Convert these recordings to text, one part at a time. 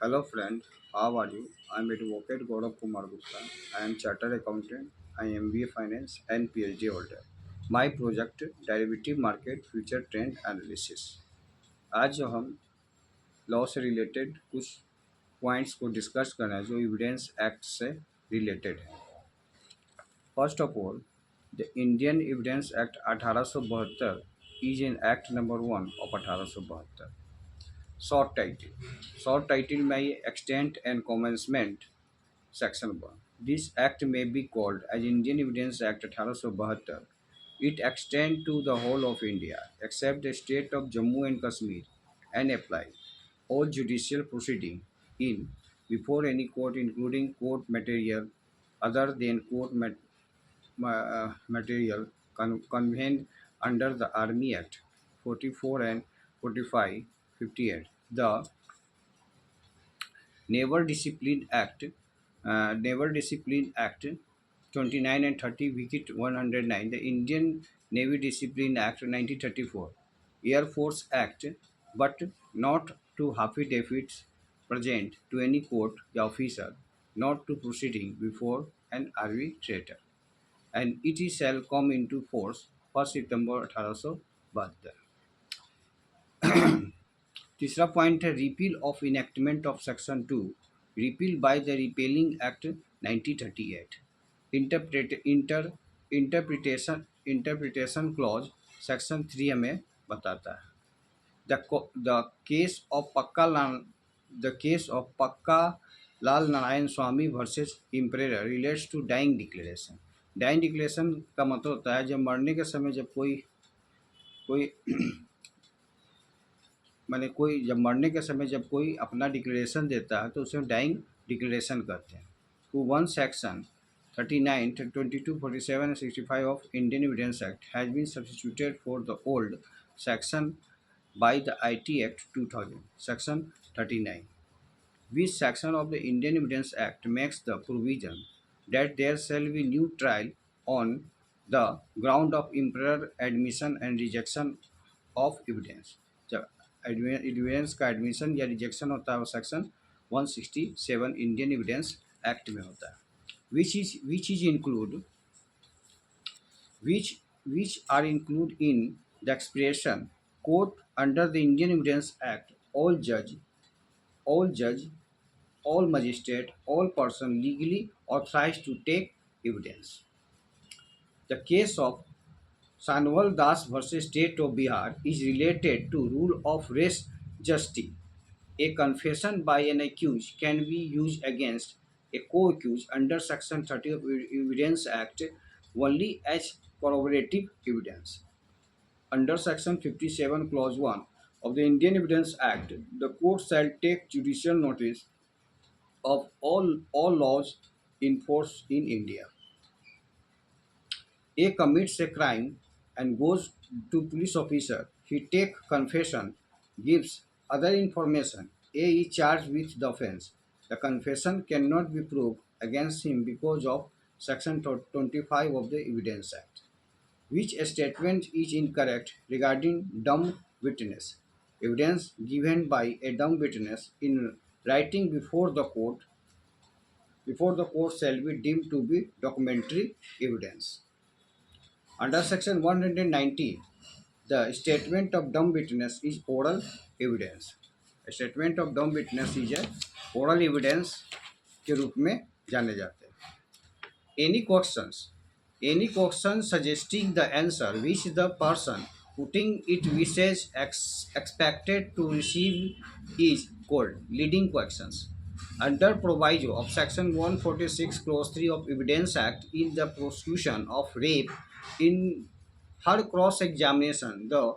Hello friend, how are you? I'm Advocate Gaurav Kumar Gupta. I am Chartered Accountant, I am MBA Finance and PhD holder. My project Derivative Market Future Trend Analysis. आज जो हम law से related कुछ points को discuss करना है जो evidence act से रिलेटेड है। First of all, the Indian evidence act 1872 is an act number 1 of 1872. Short title. Short title may extent and commencement. Section 1. This act may be called as Indian Evidence Act 1872. It extends to the whole of India except the state of Jammu and Kashmir and apply all judicial proceeding in before any court including court material other than material convened under the Army Act 44 and 45 58. The Naval Discipline Act 29 and 30 Wicket 109, the Indian Navy Discipline Act 1934, Air Force Act, but not to affidavits present to any court the officer, not to proceeding before an arbitrator, and it shall come into force 1 September 1872. तीसरा point है repeal of enactment of section 2 repeal by the repealing act 1938 interpretation interpretation clause section 3 हमें बताता है the case of Pakka Lal Narayana Swami versus emperor relates to dying declaration. Dying declaration का मतलब होता है जब मरने के समय जब कोई कोई कोई जब मरने के समय जब कोई अपना डिक्लेरेशन देता है तो उसे डाइंग डिक्लेरेशन कहते हैं। Two one section 39, 22, 47 and 65 of Indian Evidence Act has been substituted for the old section by the IT Act 2000, section 39. Which section of the Indian Evidence Act makes the provision that there shall be new trial on the ground of improper admission and rejection of evidence। जब evidence का admission या rejection होता है वो section 167 Indian evidence act में होता है। Which include which are included in the expression court under the Indian Evidence Act all judge all magistrate all person legally authorized to take evidence। The case of Sanwal Das versus State of Bihar is related to rule of res justi. A confession by an accused can be used against a co-accused under Section 30 of Evidence Act only as corroborative evidence. Under Section 57 Clause 1 of the Indian Evidence Act, the court shall take judicial notice of all laws in force in India। A commits a crime and goes to police officer. He take confession, gives other information. A is charged with the offence. The confession cannot be proved against him because of Section 25 of the Evidence Act. Which statement is incorrect regarding dumb witness? Evidence given by a dumb witness in writing before the court shall be deemed to be documentary evidence। Under Section 190, the statement of dumb witness is oral evidence। A statement of dumb witness is a oral evidence के रूप में जाने जाते हैं। Any question suggesting the answer which the person putting it wishes expected to receive is called leading questions। Under proviso of Section 146 Clause 3 of Evidence Act, in the prosecution of rape, in her cross-examination, the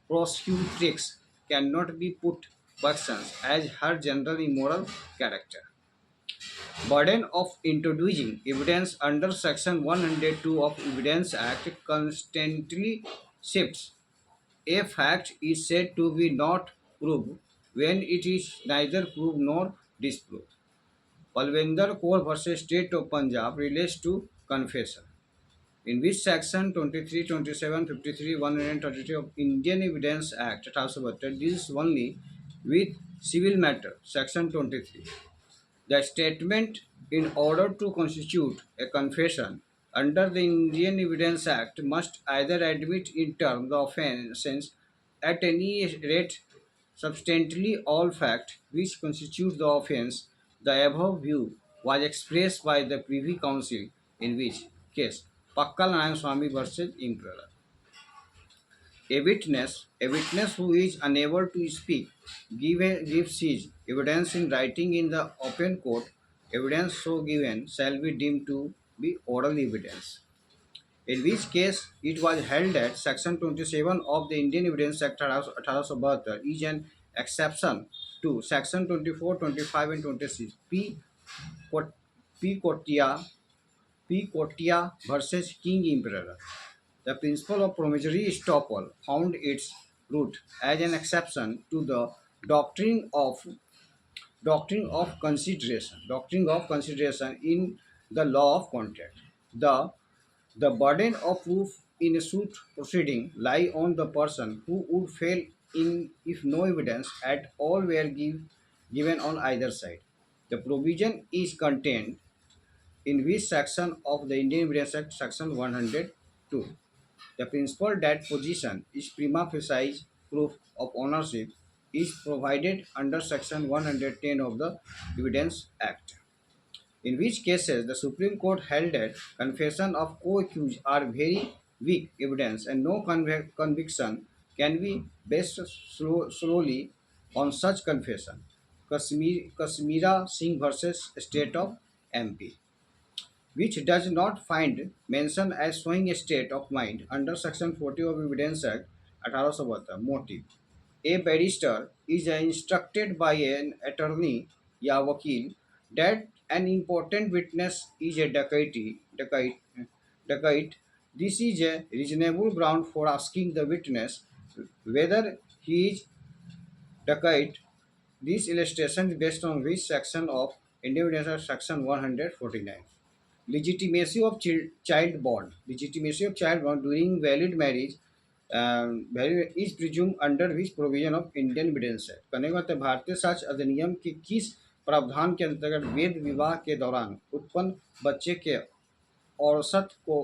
prosecutrix cannot be put questions as her general immoral character। Burden of introducing evidence under Section 102 of Evidence Act constantly shifts। A fact is said to be not proved when it is neither proved nor disproved। Palvinder Kaur versus State of Punjab relates to confession, in which Section 23, 27, 53, 133 of Indian Evidence Act 1872 deals only with Civil Matter, Section 23. The statement in order to constitute a confession under the Indian Evidence Act must either admit in terms the offence at any rate substantially all facts which constitute the offence. The above view was expressed by the Privy Council in which case Pakkal Narayan Swamy versus Imperial. A witness who is unable to speak, gives his evidence in writing in the open court. Evidence so given shall be deemed to be oral evidence. In which case, it was held that Section 27 of the Indian Evidence Act 1872 is an exception to Section 24, 25, and 26. P. Kotia P. Kotia versus King Emperor. The principle of promissory estoppel found its root as an exception to the doctrine of doctrine of consideration in the law of contract. The the burden of proof in a suit proceeding lie on the person who would fail in if no evidence at all were given on either side. The provision is contained in which section of the Indian Evidence Act, Section 102. The principle that possession is prima facie proof of ownership is provided under Section 110 of the Evidence Act, in which cases the Supreme Court held that confession of co-accused are very weak evidence and no conviction can be based solely on such confession. Kashmira Singh versus State of MP, which does not find mention as showing a state of mind under Section 40 of Evidence Act 1872. Motive. A barrister is instructed by an attorney या वकील that an important witness is a dacoit. This is a reasonable ground for asking the witness whether he is dacoit. This illustration is based on which section of Indian Evidence Act Section 149. Legitimacy of child bond. Legitimacy of child bond during valid marriage is presumed under which provision of Indian Evidence Act. कहने का मतलब भारतीय साक्ष्य अधिनियम के किस प्रावधान के अंतर्गत वैध विवाह के दौरान उत्पन्न बच्चे के औसत को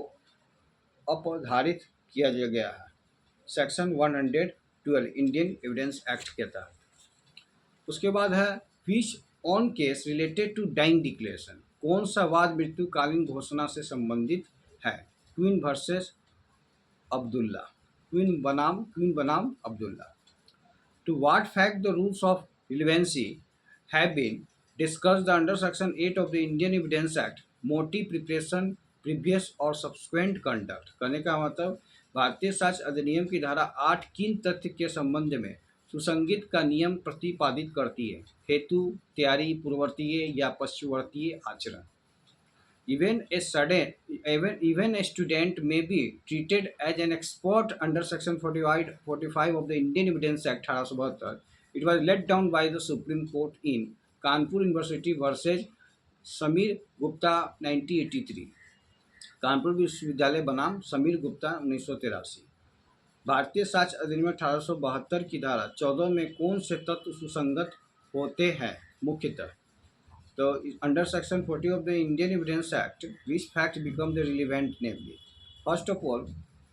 अपधारित किया गया है? सेक्शन 112 इंडियन एविडेंस एक्ट के तहत. उसके बाद है which on case related to dying declaration. कौन सा वाद मृत्युकालीन घोषणा से संबंधित है? Queen versus Abdullah. क्वीन बनाम Abdullah. To what fact the rules of relevancy have been discussed under Section 8 of the Indian Evidence Act, motive, preparation, previous और subsequent conduct. कहने का मतलब भारतीय साक्ष्य अधिनियम की धारा 8 किन तथ्य के संबंध में सुसंगत का नियम प्रतिपादित करती है? हेतु, तैयारी, पूर्ववर्तीय या पश्चवर्तीय आचरण. Even a student may be treated as an expert under Section 45 of the Indian Evidence Act 1872. It was let down by the Supreme Court in Kanpur University versus Samir Gupta 1983. Kanpur विश्वविद्यालय बनाम समीर गुप्ता 1983. भारतीय साक्ष्य अधिनियम 1872 की धारा 14 में कौन से तत्व सुसंगत होते हैं? मुख्यतः तो under section 40 of the Indian evidence act which fact become the relevant namely. First of all,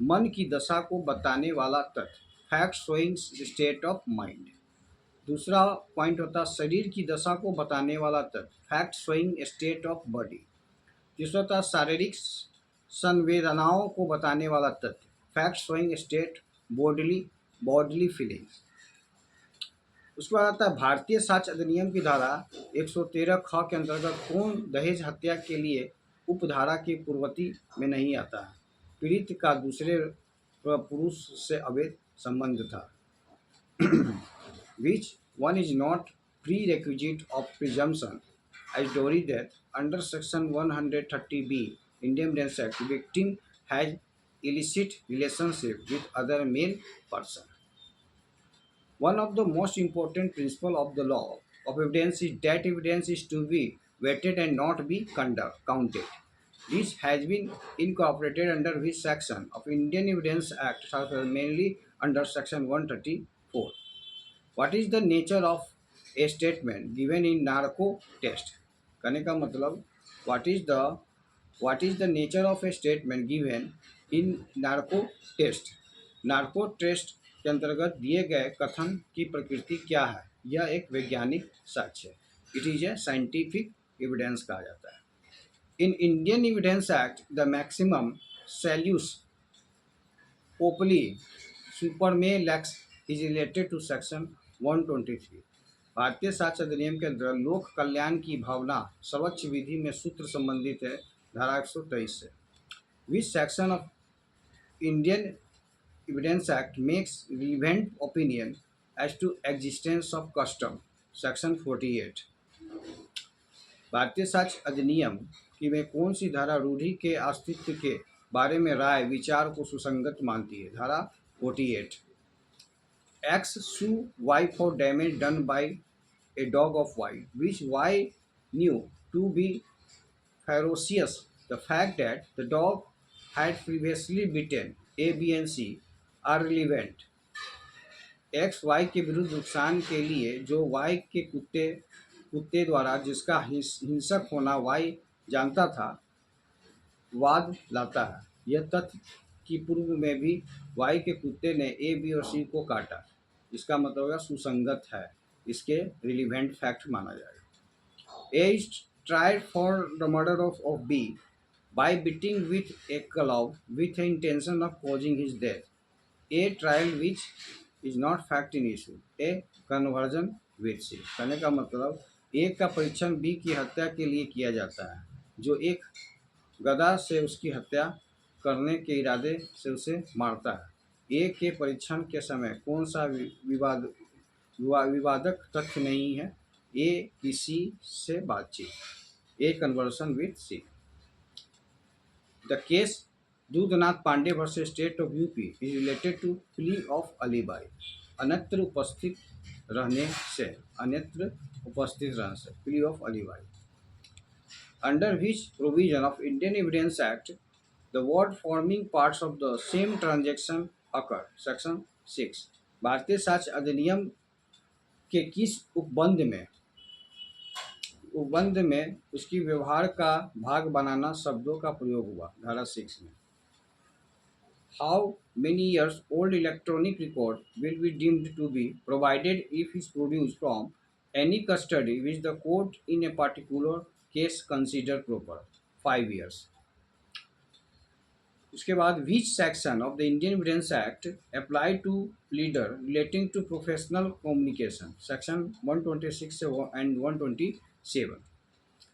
मन की दशा को बताने वाला तथ्य, fact showing state of mind. दूसरा पॉइंट होता है शरीर की दशा को बताने वाला तथ्य, fact showing state of body. तीसरा होता है शारीरिक संवेदनाओं को बताने वाला तथ्य, fact showing state bodily feelings. उसके बाद आता है भारतीय साक्ष्य अधिनियम की धारा 113 ख के अंतर्गत कौन दहेज हत्या के लिए उपधारा के पूर्ववर्ती में नहीं आता है? पीड़ित का दूसरे पुरुष से अवैध संबंध था. Which one is not pre requisite of presumption as dowry death under section 130B Indian Evidence Act. Victim has illicit relationship with other male person. One of the most important principles of the law of evidence is that evidence is to be weighted and not be counted. This has been incorporated under which section of Indian Evidence Act, mainly under section 134. What is the nature of a statement given in narco test. कहने का मतलब what is the nature of a statement given in narco test. Narco test के अंतर्गत दिए गए कथन की प्रकृति क्या है? यह एक वैज्ञानिक साक्ष्य है। It is a scientific evidence कहा जाता है। In Indian evidence act the maximum सैल्यूस ओपली सुपर में लैक्स इज रिलेटेड टू सेक्शन 123। भारतीय साक्ष्य अधिनियम के अंतर्गत लोक कल्याण की भावना सर्वोच्च विधि में सूत्र संबंधित है धारा 123 से। Which section of Indian evidence act makes relevant opinion as to existence of custom section 48। भारतीय साक्ष्य अधिनियम की में कौन सी धारा रूढ़ि के अस्तित्व के बारे में राय विचार को सुसंगत मानती है? धारा 48। X sue Y for damage done by a dog of Y, which Y knew to be ferocious. The fact that the dog had previously bitten A, B and C are relevant. X Y के विरुद्ध नुकसान के लिए जो Y के कुत्ते द्वारा जिसका हिंसक होना Y जानता था वाद लाता है। यह तथ्य कि पूर्व में भी Y के कुत्ते ने A, B और C को काटा, इसका मतलब सुसंगत है, इसके रिलीवेंट फैक्ट माना जाएगा। A is tried for the murder of B by beating with a club with the intention of causing his death. A trial which is not fact in issue. A conversion with C। कहने का मतलब A का परीक्षण B की हत्या के लिए किया जाता है, जो एक गधा से उसकी हत्या करने के इरादे से उसे मारता है। ए के परीक्षण के समय कौन सा विवादक तथ्य नहीं है? ए किसी से बातचीत। ए कन्वर्सन विथ सी। The case Dudhnath Pandey versus state of UP is related to plea of alibi. अन्यत्र उपस्थित रहने से plea of alibi. Under which provision of Indian Evidence Act the word forming parts of the same transaction occur? Section 6। भारतीय साक्ष्य अधिनियम के किस उपबंध में उसकी व्यवहार का भाग बनाना शब्दों का प्रयोग हुआ? धारा 6 में। How many years old electronic record will be deemed to be provided if is produced from any custody which the court in a particular case consider proper? 5 years। उसके बाद which section of the Indian Evidence Act apply to pleader relating to professional communication? Section 126 and 127।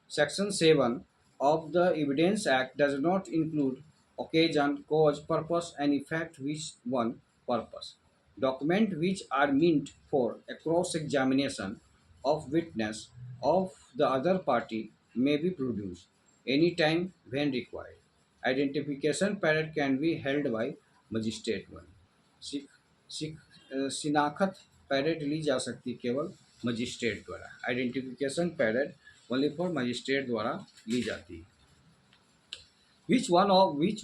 Section 7 of the Evidence Act does not include occasion, cause, purpose and effect. Which one purpose? Document which are meant for a cross-examination of witness of the other party may be produced anytime when required. Identification parade can be held by magistrate one। शिनाख्त parade ली जा सकती केवल magistrate द्वारा। Identification parade only for magistrate द्वारा ली जाती है। Which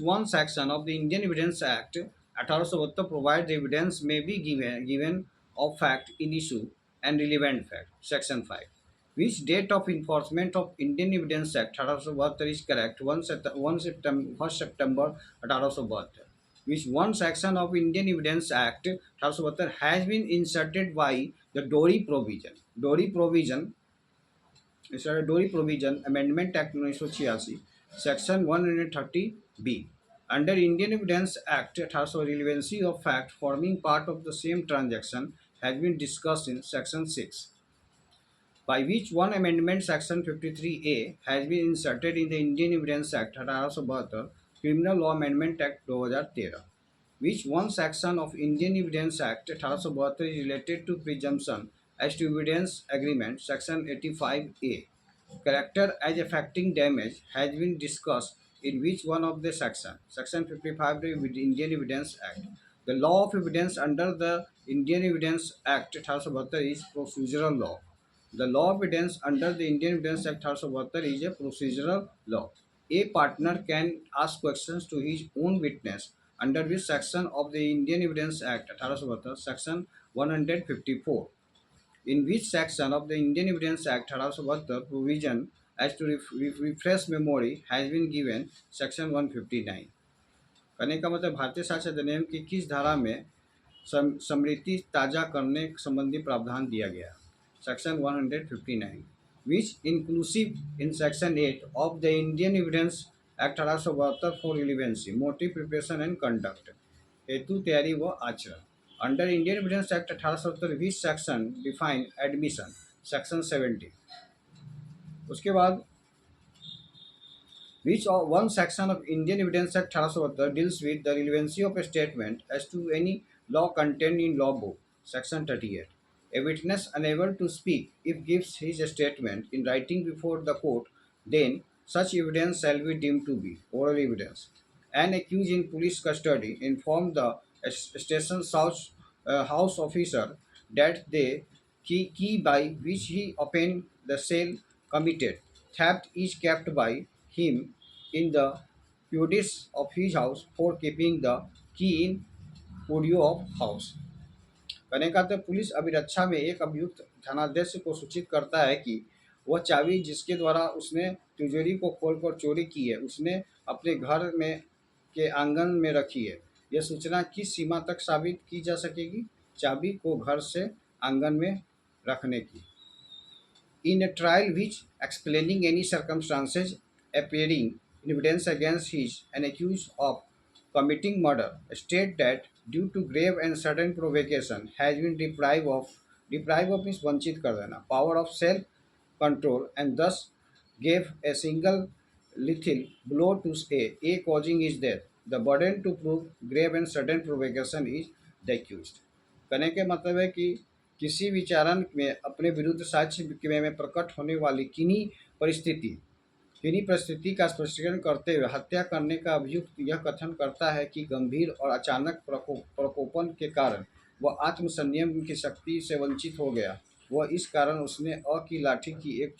one section of the Indian Evidence Act 1872 provides the evidence may be given of fact in issue and relevant fact? Section 5। Which date of enforcement of Indian Evidence Act 1872 is correct? 1 September 1872। Which one section of Indian Evidence Act 1872 has been inserted by the Dory Provision? Dory Provision Amendment Act 1986 Section 130B। Under Indian Evidence Act 1800 relevancy of fact forming part of the same transaction has been discussed in Section 6। By which one amendment Section 53A has been inserted in the Indian Evidence Act 1872 Criminal Law Amendment Act 2013। Which one section of Indian Evidence Act 1872 is related to presumption as to evidence agreement? Section 85A। Character as affecting damage has been discussed in which one of the section? Section 55 of the Indian Evidence Act। The law of evidence under the Indian Evidence Act 1872 is procedural law। The law of evidence under the Indian Evidence Act 1872 is a procedural law। A partner can ask questions to his own witness under which section of the Indian Evidence Act 1872? Section 154। in which section of the Indian Evidence Act 1872 provision as to refresh memory has been given section 159। कहने का मतलब भारतीय साक्ष्य अधिनियम की किस धारा में स्मृति ताज़ा करने संबंधी प्रावधान दिया गया। Section 159 which inclusive in section 8 of the Indian evidence act 1872 for relevancy motive preparation and conduct हेतु तैयारी व आचरण। Under Indian evidence act 1870 which section define admission section 70। उसके बाद which one section of Indian Evidence Act 1872 deals with the relevancy of a statement as to any law contained in law book, section 38. A witness unable to speak if gives his statement in writing before the court, then such evidence shall be deemed to be oral evidence. An accused in police custody informed the station house officer that the key by which he opened the cell committed theft is kept by him in the pews of his house for keeping the key in pew of house। कहने का तो police अभिरक्षा में एक अभियुक्त थानाध्यक्ष को सूचित करता है कि वह चाबी जिसके द्वारा उसने तिजोरी को खोलकर चोरी की है उसने अपने घर में के आंगन में रखी है। यह सूचना किस सीमा तक साबित की जा सकेगी? चाबी को घर से आंगन में रखने की। In a trial which explaining any circumstances appearing in evidence against his and accused of committing murder, state that due to grave and sudden provocation has been deprived of means वंचित कर देना power of self control and thus gave a single lethal blow to A causing his death. The burden to prove grave and sudden provocation is the accused। कहने के मतलब है कि किसी विचारण में अपने विरुद्ध साक्ष्य में प्रकट होने वाली किन्हीं परिस्थिति का स्पष्टीकरण करते हुए हत्या करने का अभियुक्त यह कथन करता है कि गंभीर और अचानक प्रकोपन के कारण वह आत्मसंयम की शक्ति से वंचित हो गया। वह इस कारण उसने की लाठी की एक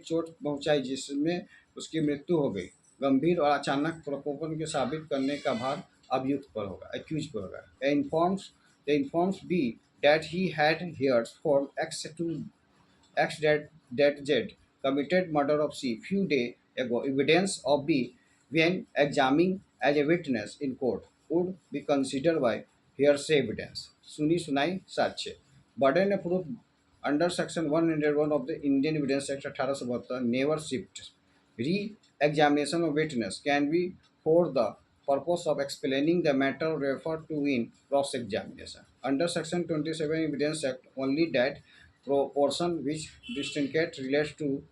चोट पहुंचाई जिसमें उसकी मृत्यु हो गई। गंभीर और अचानक प्रकोपन के साबित करने का भार अभियुक्त पर होगा, एक्यूज पर होगा। The informs B that he had heard from X that Z committed murder of C few days ago. Evidence of B when examined as a witness in court would be considered by hearsay evidence। सुनी सुनाई साक्ष्य। Burden of proof under section 101 of the Indian Evidence Act 1872 never shifts। Re-examination of witness can be for the purpose of explaining the matter referred to in cross-examination। Under section 27 Evidence Act only that proportion which distinct relates to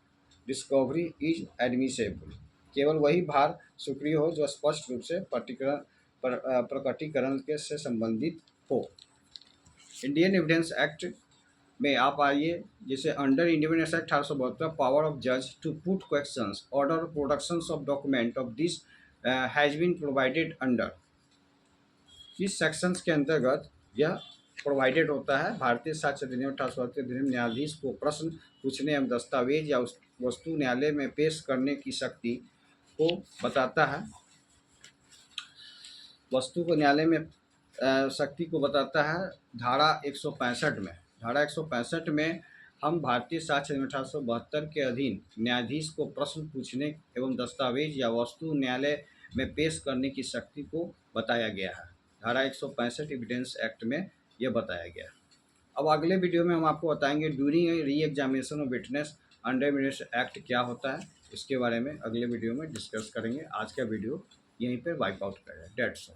discovery is admissible। केवल वही भार सक्रिय हो जो स्पष्ट रूप से प्रकटीकरण के से संबंधित हो। इंडियन एविडेंस एक्ट में आप आइए जैसे under Indian evidence act 1872 power of जज to put questions order productions of document of this has been provided under. किस सेक्शंस के अंतर्गत यह प्रोवाइडेड होता है? भारतीय साक्ष्य अधिनियम 1872 अधिनियम न्यायाधीश को प्रश्न पूछने एवं दस्तावेज या वस्तु न्यायालय में पेश करने की शक्ति को बताता है। वस्तु को न्यायालय में शक्ति को बताता है। धारा 165 में हम भारतीय साक्ष्य अधिनियम 1872 के अधीन न्यायाधीश को प्रश्न पूछने एवं दस्तावेज या वस्तु न्यायालय में पेश करने की शक्ति को बताया गया है। धारा 165 एविडेंस एक्ट में यह बताया गया। अब अगले वीडियो में हम आपको बताएंगे during re examination of witness under evidence act क्या होता है। इसके बारे में अगले वीडियो में डिस्कस करेंगे। आज का वीडियो यहीं पर वाइप आउट करें। That's all.